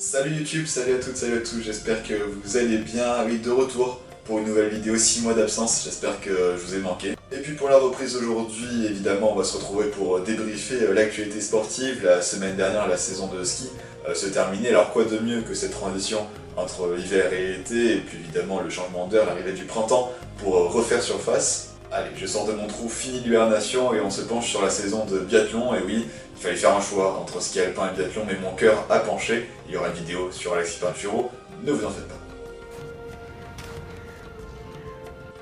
Salut YouTube, salut à toutes, salut à tous, j'espère que vous allez bien. Oui, de retour pour une nouvelle vidéo, 6 mois d'absence, j'espère que je vous ai manqué. Et puis pour la reprise aujourd'hui, évidemment, on va se retrouver pour débriefer l'actualité sportive. La semaine dernière, la saison de ski se terminait, alors quoi de mieux que cette transition entre hiver et été, et puis évidemment le changement d'heure, l'arrivée du printemps, pour refaire surface. Allez, je sors de mon trou, fini l'hibernation et on se penche sur la saison de biathlon. Et oui, il fallait faire un choix entre ski alpin et biathlon, mais mon cœur a penché. Il y aura une vidéo sur Alexis Pinturo, ne vous en faites pas.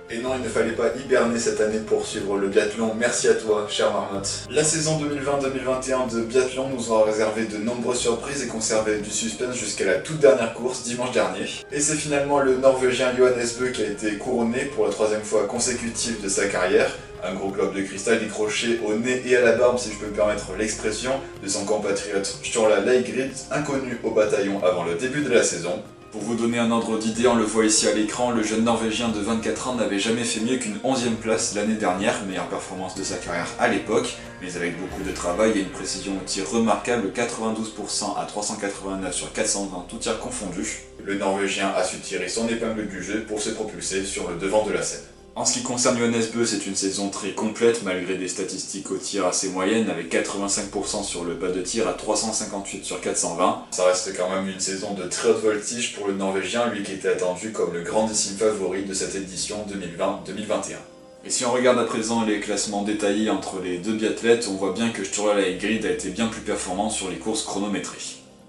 Et non, il ne fallait pas hiberner cette année pour suivre le biathlon. Merci à toi, chère Marmotte. La saison 2020-2021 de biathlon nous aura réservé de nombreuses surprises et conservé du suspense jusqu'à la toute dernière course, dimanche dernier. Et c'est finalement le Norvégien Johannes Bø qui a été couronné pour la 3e fois consécutive de sa carrière. Un gros globe de cristal décroché au nez et à la barbe, si je peux me permettre l'expression, de son compatriote Sturla Lægreid, inconnu au bataillon avant le début de la saison. Pour vous donner un ordre d'idée, on le voit ici à l'écran, le jeune Norvégien de 24 ans n'avait jamais fait mieux qu'une 11e place l'année dernière, meilleure performance de sa carrière à l'époque, mais avec beaucoup de travail et une précision au tir remarquable, 92% à 389 sur 420, tout tir confondu. Le Norvégien a su tirer son épingle du jeu pour se propulser sur le devant de la scène. En ce qui concerne Johannes Bø, c'est une saison très complète malgré des statistiques au tir assez moyennes avec 85% sur le pas de tir à 358 sur 420. Ça reste quand même une saison de très haute voltige pour le Norvégien, lui qui était attendu comme le grandissime favori de cette édition 2020-2021. Et si on regarde à présent les classements détaillés entre les deux biathlètes, on voit bien que Sturla Lægreid a été bien plus performant sur les courses chronométrées.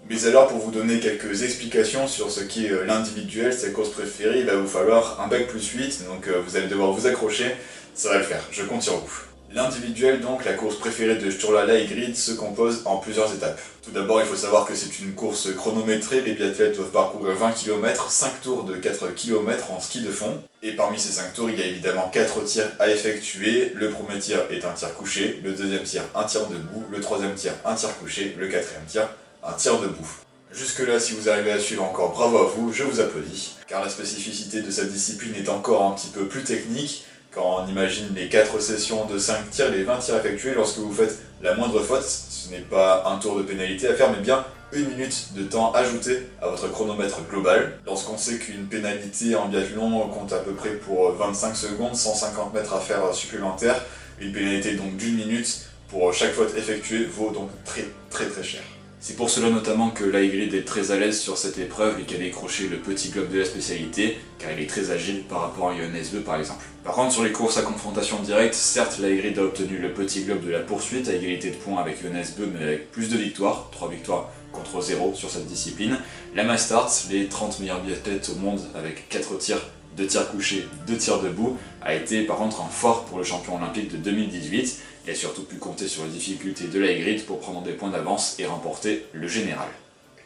Mais alors, pour vous donner quelques explications sur ce qui est l'individuel, sa course préférée, il va vous falloir un bac plus 8, donc vous allez devoir vous accrocher, ça va le faire, je compte sur vous. L'individuel, donc, la course préférée de Sturla Lægreid, se compose en plusieurs étapes. Tout d'abord, il faut savoir que c'est une course chronométrée, les biathlètes doivent parcourir 20 km, 5 tours de 4 km en ski de fond. Et parmi ces 5 tours, il y a évidemment 4 tirs à effectuer. Le premier tir est un tir couché, le deuxième tir un tir debout, le troisième tir un tir couché, le quatrième tir un tir debout. Jusque là, si vous arrivez à suivre encore, bravo à vous, je vous applaudis. Car la spécificité de cette discipline est encore un petit peu plus technique. Quand on imagine les 4 sessions de 5 tirs, les 20 tirs effectués, lorsque vous faites la moindre faute, ce n'est pas un tour de pénalité à faire, mais bien 1 minute de temps ajouté à votre chronomètre global. Lorsqu'on sait qu'une pénalité en biathlon compte à peu près pour 25 secondes, 150 mètres à faire supplémentaires, une pénalité donc d'1 minute pour chaque faute effectuée vaut donc très cher. C'est pour cela notamment que Lægreid est très à l'aise sur cette épreuve et qu'elle a décroché le petit globe de la spécialité, car il est très agile par rapport à Johannes Bø par exemple. Par contre, sur les courses à confrontation directe, certes Lægreid a obtenu le petit globe de la poursuite à égalité de points avec Johannes Bø, mais avec plus de victoires, 3 victoires contre 0 sur cette discipline. La Mastart, les 30 meilleurs biathlètes au monde avec 4 tirs, 2 tirs couchés, 2 tirs debout, a été par contre un fort pour le champion olympique de 2018, et a surtout pu compter sur les difficultés de Lægreid pour prendre des points d'avance et remporter le général.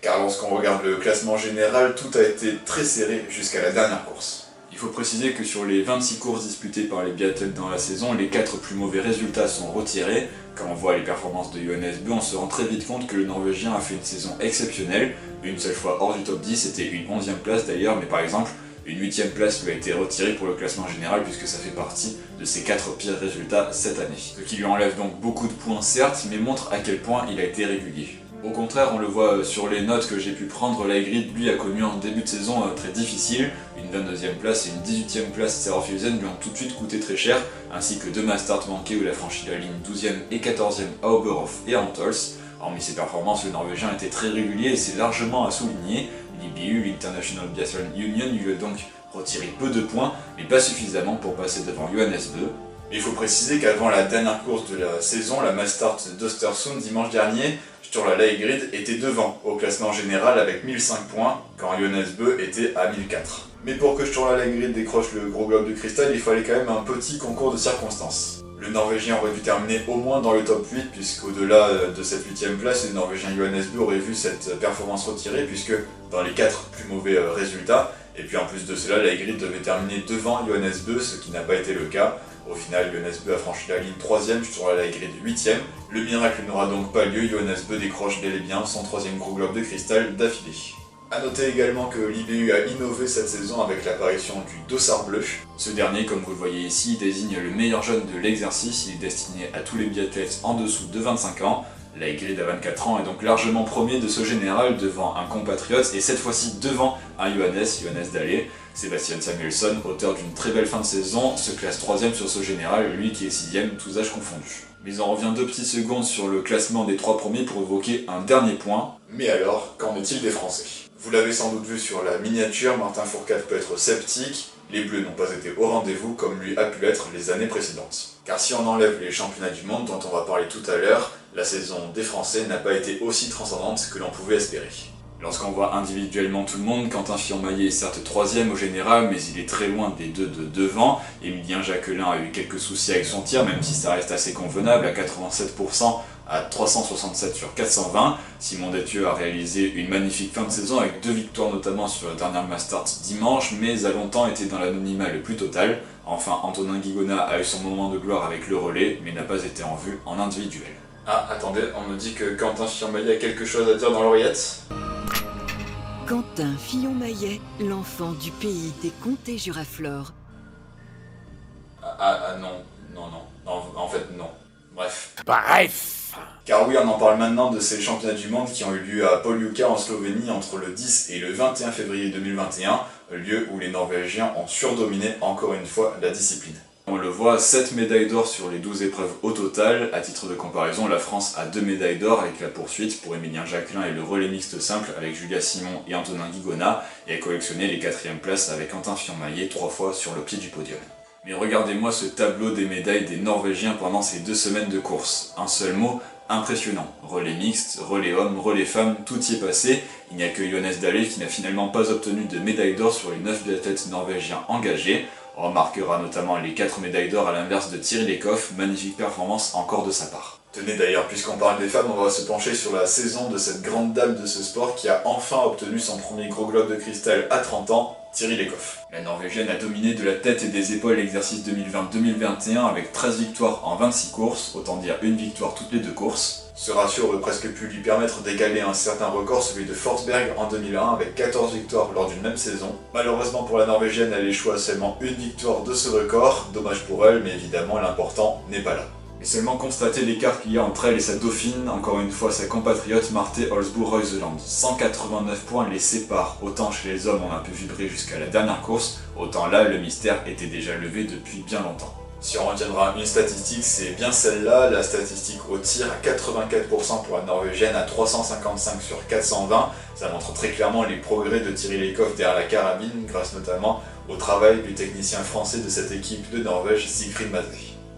Car lorsqu'on regarde le classement général, tout a été très serré jusqu'à la dernière course. Il faut préciser que sur les 26 courses disputées par les biathlètes dans la saison, les 4 plus mauvais résultats sont retirés. Quand on voit les performances de Johannes Bø, on se rend très vite compte que le Norvégien a fait une saison exceptionnelle, une seule fois hors du top 10, c'était une 11e place d'ailleurs, mais par exemple, une 8e place lui a été retirée pour le classement général puisque ça fait partie de ses 4 pires résultats cette année. Ce qui lui enlève donc beaucoup de points certes, mais montre à quel point il a été régulier. Au contraire, on le voit sur les notes que j'ai pu prendre, Lægreid lui a connu un début de saison très difficile, une 22e place et une 18e place Serafilsen lui ont tout de suite coûté très cher, ainsi que 2 Mastart manqués où il a franchi la ligne 12e et 14e à Oberhof et à Antholz. Hormis ses performances, le Norvégien était très régulier et c'est largement à souligner. L'IBU, l'International Biathlon Union, lui a donc retiré peu de points, mais pas suffisamment pour passer devant Johannes Bø. Mais il faut préciser qu'avant la dernière course de la saison, la Mastart d'Östersund dimanche dernier, Sturla Lægreid était devant au classement général avec 1005 points, quand Johannes Bø était à 1004. Mais pour que Sturla Lægreid décroche le gros globe de cristal, il fallait quand même un petit concours de circonstances. Le Norvégien aurait dû terminer au moins dans le top 8, puisqu'au-delà de cette 8e place, le Norvégien Johannes Bø aurait vu cette performance retirée, puisque dans les 4 plus mauvais résultats, et puis en plus de cela, Lægreid devait terminer devant Johannes Bø, ce qui n'a pas été le cas. Au final, Johannes Bø a franchi la ligne 3e, Sturla Lægreid 8e. Le miracle n'aura donc pas lieu, Johannes Bø décroche bel et bien son 3e gros globe de cristal d'affilée. A noter également que l'IBU a innové cette saison avec l'apparition du dossard bleu. Ce dernier, comme vous le voyez ici, désigne le meilleur jeune de l'exercice, il est destiné à tous les biathlètes en dessous de 25 ans. L'Aigride à 24 ans est donc largement premier de ce général devant un compatriote et cette fois-ci devant un Johannes Dalle. Sébastien Samuelsson, auteur d'une très belle fin de saison, se classe 3ème sur ce général, lui qui est 6ème, tous âges confondus. Mais on revient 2 petites secondes sur le classement des 3 premiers pour évoquer un dernier point. Mais alors, qu'en est-il des Français? Vous l'avez sans doute vu sur la miniature, Martin Fourcade peut être sceptique. Les Bleus n'ont pas été au rendez-vous comme lui a pu l'être les années précédentes. Car si on enlève les championnats du monde dont on va parler tout à l'heure, la saison des Français n'a pas été aussi transcendante que l'on pouvait espérer. Lorsqu'on voit individuellement tout le monde, Quentin Fillon-Maillet est certes 3ème au général, mais il est très loin des deux de devant. Émilien Jacquelin a eu quelques soucis avec son tir, même si ça reste assez convenable, à 87% à 367 sur 420. Simon Détieux a réalisé une magnifique fin de saison avec 2 victoires notamment sur la dernière Mastart dimanche, mais a longtemps été dans l'anonymat le plus total. Enfin, Antonin Guigona a eu son moment de gloire avec le relais, mais n'a pas été en vue en individuel. Ah, attendez, on me dit que Quentin Fillon-Maillet a quelque chose à dire dans l'oreillette. Quentin Fillon-Maillet, l'enfant du pays des comtés Juraflore. Non, en fait non. Bref. Car oui, on en parle maintenant de ces championnats du monde qui ont eu lieu à Poljúca en Slovénie entre le 10 et le 21 février 2021, lieu où les Norvégiens ont surdominé encore une fois la discipline. On le voit, 7 médailles d'or sur les 12 épreuves au total. À titre de comparaison, la France a 2 médailles d'or avec la poursuite pour Émilien Jacquelin et le relais mixte simple avec Julia Simon et Antonin Guigona, et a collectionné les 4e places avec Quentin Fillon-Maillet 3 fois sur le pied du podium. Mais regardez-moi ce tableau des médailles des Norvégiens pendant ces 2 semaines de course. Un seul mot, impressionnant. Relais mixte, relais hommes, relais femmes, tout y est passé. Il n'y a que Johannes Dalle qui n'a finalement pas obtenu de médaille d'or sur les 9 biathlètes norvégiens engagés. On remarquera notamment les 4 médailles d'or à l'inverse de Thierry Lekhoff, magnifique performance encore de sa part. Tenez d'ailleurs, puisqu'on parle des femmes, on va se pencher sur la saison de cette grande dame de ce sport qui a enfin obtenu son premier gros globe de cristal à 30 ans, Thierry Lekhoff. La Norvégienne a dominé de la tête et des épaules l'exercice 2020-2021 avec 13 victoires en 26 courses, autant dire une victoire toutes les 2 courses. Ce ratio aurait presque pu lui permettre d'égaler un certain record, celui de Forsberg en 2001 avec 14 victoires lors d'une même saison. Malheureusement pour la Norvégienne, elle échoue à seulement une victoire de ce record, dommage pour elle, mais évidemment l'important n'est pas là. Mais seulement constater l'écart qu'il y a entre elle et sa dauphine, encore une fois sa compatriote Marte Olsbu-Reuseland. 189 points les séparent, autant chez les hommes on a pu vibrer jusqu'à la dernière course, autant là le mystère était déjà levé depuis bien longtemps. Si on retiendra une statistique, c'est bien celle-là, la statistique au tir à 84% pour la Norvégienne, à 355 sur 420. Ça montre très clairement les progrès de Thierry Lekhoff derrière la carabine, grâce notamment au travail du technicien français de cette équipe de Norvège, Sigrid Madre.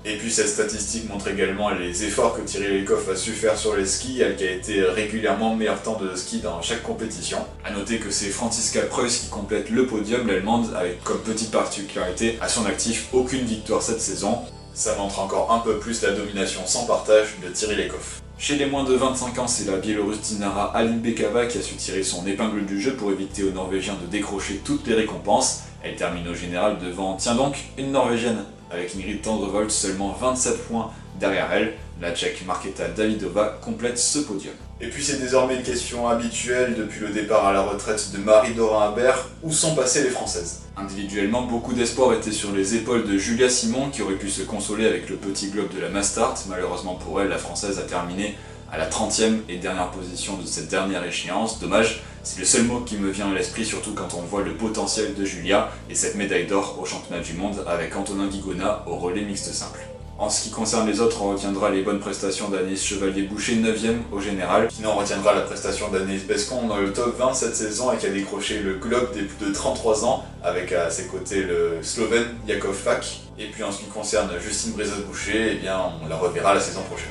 Et puis cette statistique montre également les efforts que Thierry Lekhoff a su faire sur les skis, elle qui a été régulièrement meilleur temps de ski dans chaque compétition. A noter que c'est Franziska Preuss qui complète le podium, l'allemande, avec comme petite particularité à son actif aucune victoire cette saison. Ça montre encore un peu plus la domination sans partage de Thierry Lekhoff. Chez les moins de 25 ans, c'est la Biélorusse Dinara Alinbekova qui a su tirer son épingle du jeu pour éviter aux Norvégiens de décrocher toutes les récompenses. Elle termine au général devant, tiens donc, une Norvégienne, avec Ingrid Tendrevold seulement 27 points derrière elle. La Tchèque Markéta Davidová complète ce podium. Et puis c'est désormais une question habituelle depuis le départ à la retraite de Marie-Dorin Habert, où sont passées les Françaises? Individuellement, beaucoup d'espoir était sur les épaules de Julia Simon qui aurait pu se consoler avec le petit globe de la Mastart. Malheureusement pour elle, la Française a terminé à la 30e et dernière position de cette dernière échéance. Dommage, c'est le seul mot qui me vient à l'esprit, surtout quand on voit le potentiel de Julia et cette médaille d'or au championnat du monde avec Antonin Guigona au relais mixte simple. En ce qui concerne les autres, on retiendra les bonnes prestations d'Anaïs Chevalier-Boucher, 9ème au général. Sinon, on retiendra la prestation d'Anaïs Bescon dans le top 20 cette saison et qui a décroché le globe des plus de 33 ans avec à ses côtés le Slovène Jakov Fak. Et puis en ce qui concerne Justine Brézos-Boucher, eh bien on la reverra la saison prochaine.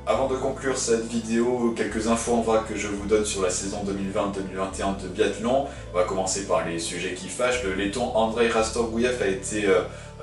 Avant de conclure cette vidéo, quelques infos en vrac que je vous donne sur la saison 2020-2021 de biathlon. On va commencer par les sujets qui fâchent. Le laiton Andrei Rastorgouyev a été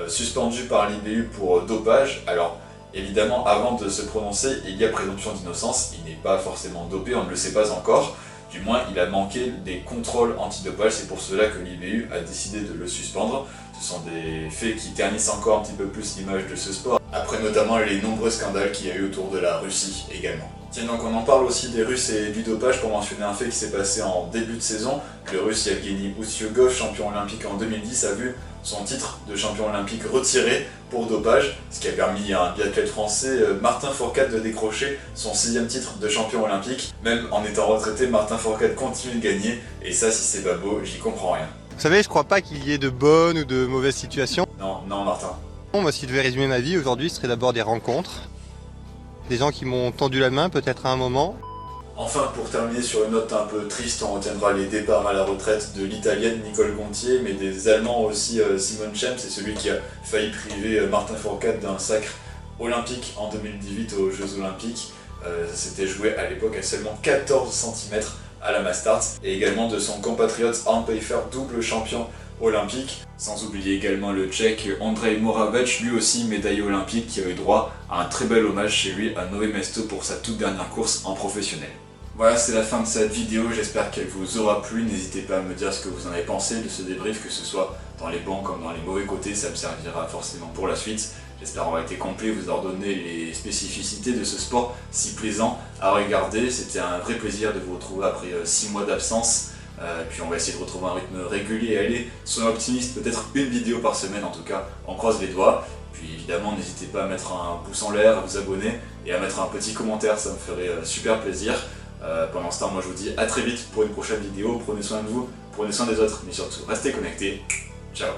suspendu par l'IBU pour dopage. Alors évidemment, avant de se prononcer, il y a présomption d'innocence. Il n'est pas forcément dopé, on ne le sait pas encore. Du moins, il a manqué des contrôles antidopage. C'est pour cela que l'IBU a décidé de le suspendre. Ce sont des faits qui ternissent encore un petit peu plus l'image de ce sport, après notamment les nombreux scandales qu'il y a eu autour de la Russie également. Tiens, donc on en parle aussi des Russes et du dopage pour mentionner un fait qui s'est passé en début de saison. Le Russe Yevgeny Usyugov, champion olympique en 2010, a vu son titre de champion olympique retiré pour dopage, ce qui a permis à un biathlète français, Martin Fourcade, de décrocher son 6e titre de champion olympique. Même en étant retraité, Martin Fourcade continue de gagner, et ça, si c'est pas beau, j'y comprends rien. Vous savez, je crois pas qu'il y ait de bonnes ou de mauvaises situations. Non, Martin. Moi, si je devais résumer ma vie aujourd'hui, ce serait d'abord des rencontres. Des gens qui m'ont tendu la main, peut-être à un moment. Enfin, pour terminer sur une note un peu triste, on retiendra les départs à la retraite de l'Italienne Nicole Gontier, mais des Allemands aussi. Simon Schempp, c'est celui qui a failli priver Martin Fourcade d'un sacre olympique en 2018 aux Jeux Olympiques. Ça s'était joué à l'époque à seulement 14 cm à la Mastart, et également de son compatriote Arne Pfeiffer, double champion olympique, sans oublier également le Tchèque Ondrej Moravec, lui aussi médaillé olympique, qui a eu droit à un très bel hommage chez lui à Nové Mesto pour sa toute dernière course en professionnel. Voilà, c'est la fin de cette vidéo, j'espère qu'elle vous aura plu. N'hésitez pas à me dire ce que vous en avez pensé de ce débrief, que ce soit dans les bons comme dans les mauvais côtés, ça me servira forcément pour la suite. J'espère avoir été complet, vous avoir donné les spécificités de ce sport si plaisant à regarder. C'était un vrai plaisir de vous retrouver après 6 mois d'absence. Puis on va essayer de retrouver un rythme régulier et aller, soyons optimistes, peut-être une vidéo par semaine en tout cas, on croise les doigts. Puis évidemment, n'hésitez pas à mettre un pouce en l'air, à vous abonner et à mettre un petit commentaire, ça me ferait super plaisir. Pendant ce temps, moi je vous dis à très vite pour une prochaine vidéo. Prenez soin de vous, prenez soin des autres, mais surtout restez connectés. Ciao.